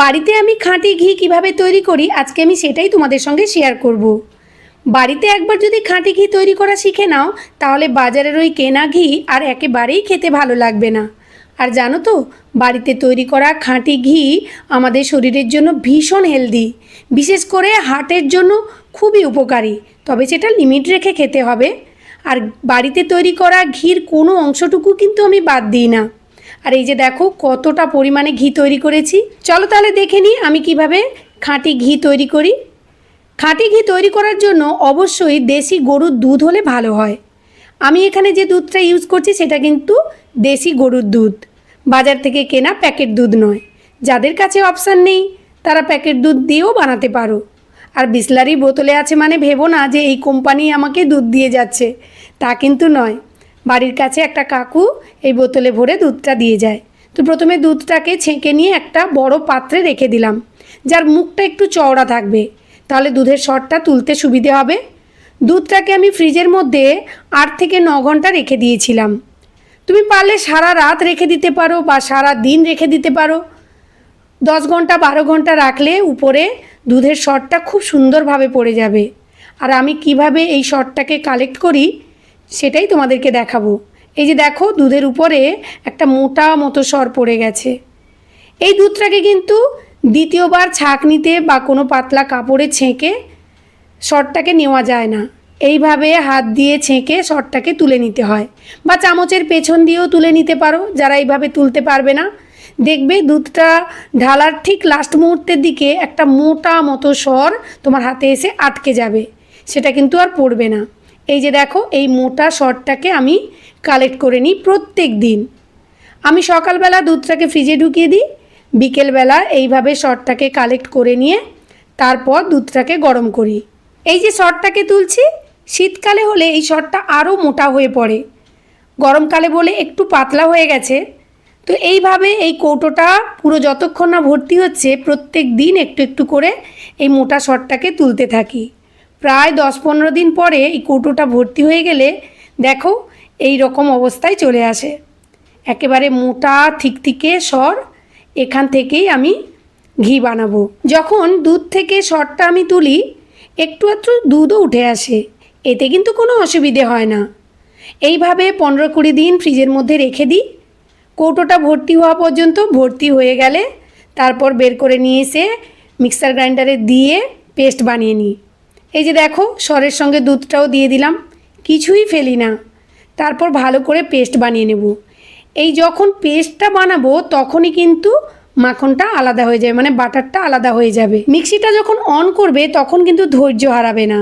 বাড়িতে আমি খাঁটি ঘি কিভাবে তৈরি করি আজকে আমি সেটাই তোমাদের সঙ্গে শেয়ার করব। বাড়িতে একবার যদি খাঁটি ঘি তৈরি করা শিখে নাও তাহলে বাজারের ওই কেনা ঘি আর একেবারেই খেতে ভালো লাগবে না। আর জানো তো, বাড়িতে তৈরি করা খাঁটি ঘি আমাদের শরীরের জন্য ভীষণ হেলদি, বিশেষ করে হার্টের জন্য খুবই উপকারী, তবে সেটা লিমিট রেখে খেতে হবে। আর বাড়িতে তৈরি করা ঘির কোনো অংশটুকু কিন্তু আমি বাদ দিই না। আর এই যে দেখো কতটা পরিমাণে ঘি তৈরি করেছি। চলো তাহলে দেখে নিই আমি কিভাবে খাঁটি ঘি তৈরি করি। খাঁটি ঘি তৈরি করার জন্য অবশ্যই দেশি গরুর দুধ হলে ভালো হয়। আমি এখানে যে দুধটা ইউজ করছি সেটা কিন্তু দেশি গরুর দুধ, বাজার থেকে কেনা প্যাকেট দুধ নয়। যাদের কাছে অপশান নেই তারা প্যাকেট দুধ দিয়েও বানাতে পারো। আর বিসলারি বোতলে আছে মানে ভেবো না যে এই কোম্পানি আমাকে দুধ দিয়ে যাচ্ছে, তা কিন্তু নয়। বাড়ির কাছে একটা কাকু এই বোতলে ভরে দুধটা দিয়ে যায়। তো প্রথমে দুধটাকে ছেঁকে নিয়ে একটা বড় পাত্রে রেখে দিলাম, যার মুখটা একটু চওড়া থাকবে, তাহলে দুধের সরটা তুলতে সুবিধে হবে। দুধটাকে আমি ফ্রিজের মধ্যে 8 থেকে 9 ঘন্টা রেখে দিয়েছিলাম। তুমি পারলে সারা রাত রেখে দিতে পারো বা সারা দিন রেখে দিতে পারো। 10 ঘন্টা 12 ঘন্টা রাখলে উপরে দুধের সরটা খুব সুন্দরভাবে পড়ে যাবে। আর আমি কিভাবে এই সরটাকে কালেক্ট করি সেটাই তোমাদেরকে দেখাবো। এই যে দেখো দুধের উপরে একটা মোটা মতো সর পড়ে গেছে। এই দুধটাকে কিন্তু দ্বিতীয়বার ছাঁকনিতে বা কোনো পাতলা কাপড়ে ছেঁকে সরটাকে নেওয়া যায় না। এইভাবে হাত দিয়ে ছেঁকে সরটাকে তুলে নিতে হয়, বা চামচের পেছন দিয়েও তুলে নিতে পারো যারা এইভাবে তুলতে পারবে না। দেখবে দুধটা ঢালার ঠিক লাস্ট মুহূর্তের দিকে একটা মোটা মতো সর তোমার হাতে এসে আটকে যাবে, সেটা কিন্তু আর পড়বে না। এই যে দেখো এই মোটা সরটাকে আমি কালেক্ট করে নিই প্রত্যেক দিন। আমি সকালবেলা দুধটাকে ফ্রিজে ঢুকিয়ে দিই, বিকেলবেলা এইভাবে সরটাকে কালেক্ট করে নিয়ে তারপর দুধটাকে গরম করি। এই যে সরটাকে তুলছি, শীতকালে হলে এই সরটা আরও মোটা হয়ে পড়ে, গরমকালে বলে একটু পাতলা হয়ে গেছে। তো এইভাবে এই কৌটোটা পুরো যতক্ষণ না ভর্তি হচ্ছে প্রত্যেক দিন একটু একটু করে এই মোটা সরটাকে তুলতে থাকি। প্রায় 10-15 দিন পরে এই কৌটোটা ভর্তি হয়ে গেলে দেখো এই রকম অবস্থায় চলে আসে, একেবারে মোটা থিকথিকে সর। এখান থেকেই আমি ঘি বানাবো। যখন দুধ থেকে সরটা আমি তুলি একটু একটু দুধও উঠে আসে, এতে কিন্তু কোনো অসুবিধে হয় না। এইভাবে 15-20 দিন ফ্রিজের মধ্যে রেখে দিই। কৌটোটা ভর্তি হওয়া পর্যন্ত, ভর্তি হয়ে গেলে তারপর বের করে নিয়ে এসে মিক্সার গ্রাইন্ডারে দিয়ে পেস্ট বানিয়ে নিই। এই যে দেখো সরের সঙ্গে দুধটাও দিয়ে দিলাম, কিছুই ফেলি না। তারপর ভালো করে পেস্ট বানিয়ে নেব। এই যখন পেস্টটা বানাবো তখনই কিন্তু মাখনটা আলাদা হয়ে যাবে, মানে বাটারটা আলাদা হয়ে যাবে। মিক্সিটা যখন অন করবে তখন কিন্তু ধৈর্য হারাবে না।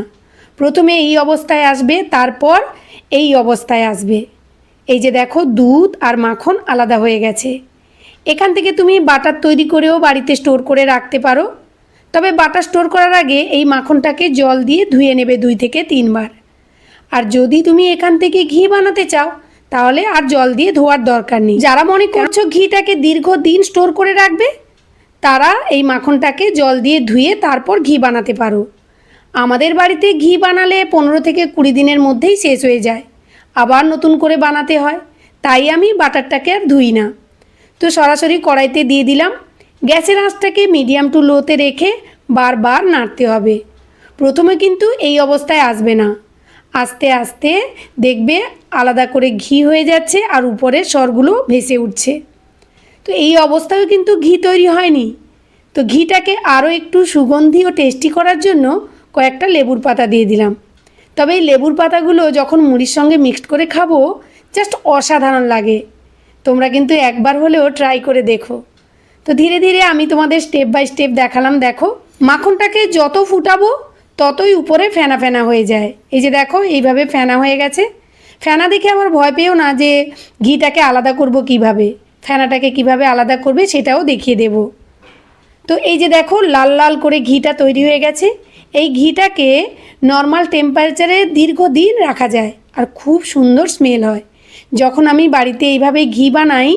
প্রথমে এই অবস্থায় আসবে, তারপর এই অবস্থায় আসবে। এই যে দেখো দুধ আর মাখন আলাদা হয়ে গেছে। এখান থেকে তুমি বাটার তৈরি করেও বাড়িতে স্টোর করে রাখতে পারো, তবে বাটার স্টোর করার আগে এই মাখনটাকে জল দিয়ে ধুয়ে নেবে 2 থেকে 3 বার। আর যদি তুমি এখান থেকে ঘি বানাতে চাও তাহলে আর জল দিয়ে ধোয়ার দরকার নেই। যারা মনে করছো ঘিটাকে দীর্ঘদিন স্টোর করে রাখবে তারা এই মাখনটাকে জল দিয়ে ধুয়ে তারপর ঘি বানাতে পারো। আমাদের বাড়িতে ঘি বানালে 15 থেকে 20 দিনের মধ্যেই শেষ হয়ে যায়, আবার নতুন করে বানাতে হয়, তাই আমি বাটারটাকে আর ধুই না। তো সরাসরি কড়াইতে দিয়ে দিলাম। গ্যাসের আঁচটাকে মিডিয়াম টু লোতে রেখে বারবার নাড়তে হবে। প্রথমে কিন্তু এই অবস্থায় আসবে না, আস্তে আস্তে দেখবে আলাদা করে ঘি হয়ে যাচ্ছে আর উপরের সরগুলো ভেসে উঠছে। তো এই অবস্থায় কিন্তু ঘি তৈরি হয়নি। তো ঘিটাকে আরও একটু সুগন্ধি ও টেস্টি করার জন্য কয়েকটা লেবুর পাতা দিয়ে দিলাম। তবে এই লেবুর পাতাগুলো যখন মুড়ির সঙ্গে মিক্সড করে খাবো জাস্ট অসাধারণ লাগে। তোমরা কিন্তু একবার হলেও ট্রাই করে দেখো। তো ধীরে ধীরে আমি তোমাদের স্টেপ বাই স্টেপ দেখালাম। দেখো মাখনটাকে যত ফুটাবো ততই উপরে ফেনা ফেনা হয়ে যায়। এই যে দেখো এইভাবে ফেনা হয়ে গেছে। ফেনা দেখে আমার ভয় পেও না যে ঘিটাকে আলাদা করব কিভাবে, ফেনাটাকে কিভাবে আলাদা করবে সেটাও দেখিয়ে দেব। তো এই যে দেখো লাল লাল করে ঘিটা তৈরি হয়ে গেছে। এই ঘিটাকে নর্মাল টেম্পারেচারে দীর্ঘদিন রাখা যায় আর খুব সুন্দর স্মেল হয়। যখন আমি বাড়িতে এইভাবে ঘি বানাই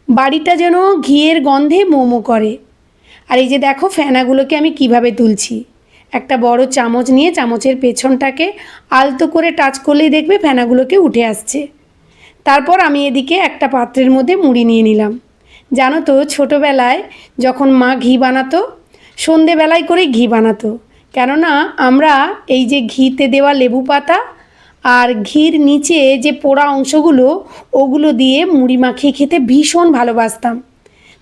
বাড়িটা যেন ঘিয়ের গন্ধে মোমো করে। আর এই যে দেখো ফেনাগুলোকে আমি কিভাবে তুলছি। একটা বড় চামচ নিয়ে চামচের পেছনটাকে আলতো করে টাচ করলেই দেখবে ফেনাগুলোকে উঠে আসছে। তারপর আমি এদিকে একটা পাত্রের মধ্যে মুড়ি নিয়ে নিলাম, জানো তো ছোটোবেলায় যখন মা ঘি বানাতো, সন্ধেবেলায় করে ঘি বানাতো, কেননা আমরা এই যে ঘিতে দেওয়া লেবু পাতা আর ঘির নিচে যে পোড়া অংশগুলো ওগুলো দিয়ে মুড়ি মাখিয়ে খেতে ভীষণ ভালোবাসতাম।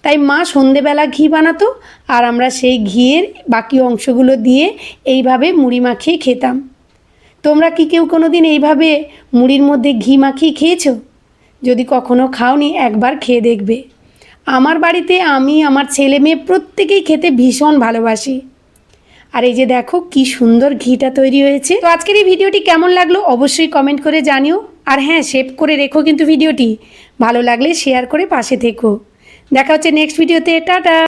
তাই মা সন্ধেবেলা ঘি বানাতো আর আমরা সেই ঘিয়ের বাকি অংশগুলো দিয়ে এইভাবে মুড়ি মাখিয়ে খেতাম। তোমরা কি কেউ কোনো দিন এইভাবে মুড়ির মধ্যে ঘি মাখিয়ে খেয়েছো? যদি কখনো খাওনি একবার খেয়ে দেখবে। আমার বাড়িতে আমি, আমার ছেলে মেয়ে প্রত্যেকেই খেতে ভীষণ ভালোবাসি। আর এই যে দেখো কি সুন্দর ঘিটা তৈরি হয়েছে। তো আজকের এই ভিডিওটি কেমন লাগলো অবশ্যই কমেন্ট করে জানিও। আর হ্যাঁ, সেভ করে রেখো কিন্তু ভিডিওটি। ভালো লাগলে শেয়ার করে পাশে থেকো। দেখা হচ্ছে নেক্সট ভিডিওতে। টাটা।